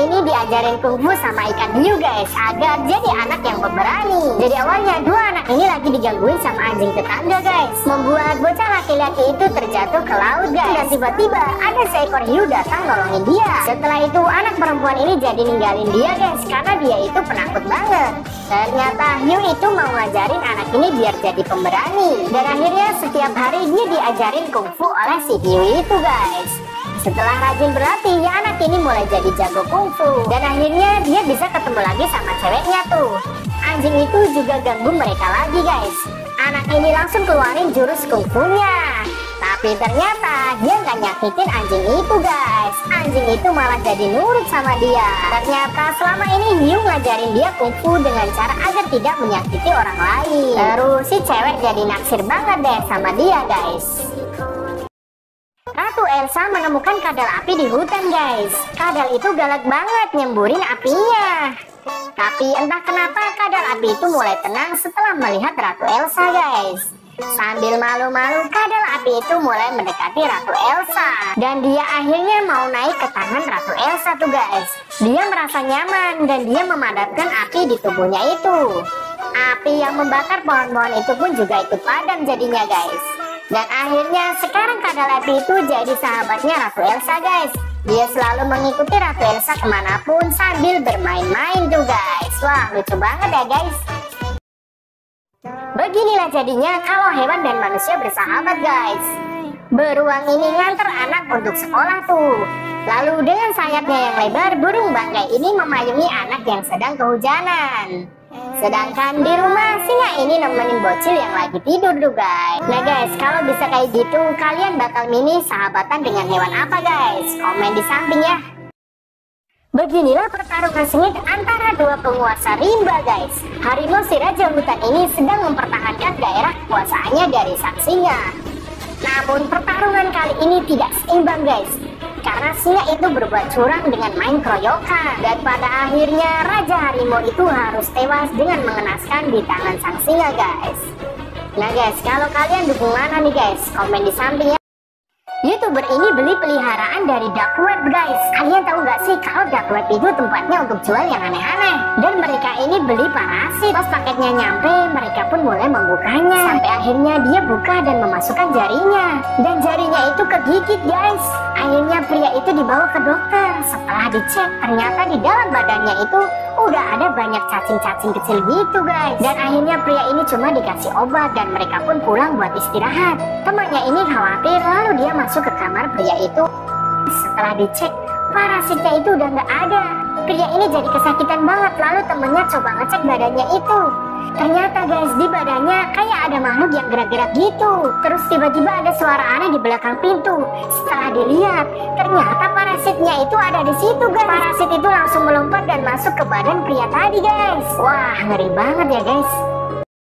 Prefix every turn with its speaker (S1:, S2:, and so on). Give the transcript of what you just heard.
S1: ini diajarin kungfu sama ikan hiu guys, agar jadi anak yang pemberani. Jadi awalnya dua anak ini lagi digangguin sama anjing tetangga guys, membuat bocah laki-laki itu terjatuh ke laut guys. Dan tiba-tiba ada seekor hiu datang nolongin dia. Setelah itu anak perempuan ini jadi ninggalin dia guys, karena dia itu penakut banget. Ternyata hiu itu mau ngajarin anak ini biar jadi pemberani. Dan akhirnya setiap hari dia diajarin kungfu oleh si hiu itu guys. Setelah rajin berlatih, ya anak ini mulai jadi jago kungfu. Dan akhirnya dia bisa ketemu lagi sama ceweknya tuh. Anjing itu juga ganggu mereka lagi guys. Anak ini langsung keluarin jurus kungfunya. Tapi ternyata dia nggak nyakitin anjing itu guys. Anjing itu malah jadi nurut sama dia. Ternyata selama ini hiu ngajarin dia kungfu dengan cara agar tidak menyakiti orang lain. Terus si cewek jadi naksir banget deh sama dia guys. Ratu Elsa menemukan kadal api di hutan guys. Kadal itu galak banget nyemburin apinya. Tapi entah kenapa kadal api itu mulai tenang setelah melihat Ratu Elsa guys. Sambil malu-malu, kadal api itu mulai mendekati Ratu Elsa. Dan dia akhirnya mau naik ke tangan Ratu Elsa tuh guys. Dia merasa nyaman dan dia memadamkan api di tubuhnya itu. Api yang membakar pohon-pohon itu pun juga ikut padam jadinya guys. Dan akhirnya sekarang kadal api itu jadi sahabatnya Ratu Elsa guys. Dia selalu mengikuti Ratu Elsa kemanapun sambil bermain-main tuh guys. Wah, lucu banget ya guys. Beginilah jadinya kalau hewan dan manusia bersahabat guys. Beruang ini nganter anak untuk sekolah tuh. Lalu dengan sayapnya yang lebar, burung bangkai ini memayungi anak yang sedang kehujanan. Sedangkan di rumah singa ini nemenin bocil yang lagi tidur tuh guys. Nah guys, kalau bisa kayak gitu, kalian bakal milih sahabatan dengan hewan apa guys? Komen di samping ya. Beginilah pertarungan sengit antara dua penguasa rimba guys. Harimau si raja hutan ini sedang mempertahankan daerah kekuasaannya dari sang singa. Namun pertarungan kali ini tidak seimbang guys, karena singa itu berbuat curang dengan main keroyokan. Dan pada akhirnya Raja Harimau itu harus tewas dengan mengenaskan di tangan sang singa guys. Nah guys, kalau kalian dukung mana nih guys? Komen di samping ya. YouTuber ini beli peliharaan dari dark web guys. Kalian tahu nggak sih kalau dark web itu tempatnya untuk jual yang aneh-aneh. Dan mereka ini beli parasit. Pas paketnya nyampe, mereka pun mulai membukanya. Sampai akhirnya dia buka dan memasukkan jarinya. Dan jarinya itu kegigit guys. Akhirnya pria itu dibawa ke dokter. Setelah dicek, ternyata di dalam badannya itu udah ada banyak cacing-cacing kecil gitu guys. Dan akhirnya pria ini cuma dikasih obat dan mereka pun pulang buat istirahat. Temannya ini khawatir, lalu dia masuk ke kamar pria itu. Setelah dicek, parasitnya itu udah nggak ada. Pria ini jadi kesakitan banget, lalu temennya coba ngecek badannya itu. Ternyata guys, di badannya kayak ada makhluk yang gerak-gerak gitu. Terus tiba-tiba ada suara aneh di belakang pintu. Setelah dilihat, ternyata parasitnya itu ada di situ guys. Parasit itu langsung melompat dan masuk ke badan pria tadi guys. Wah, ngeri banget ya guys.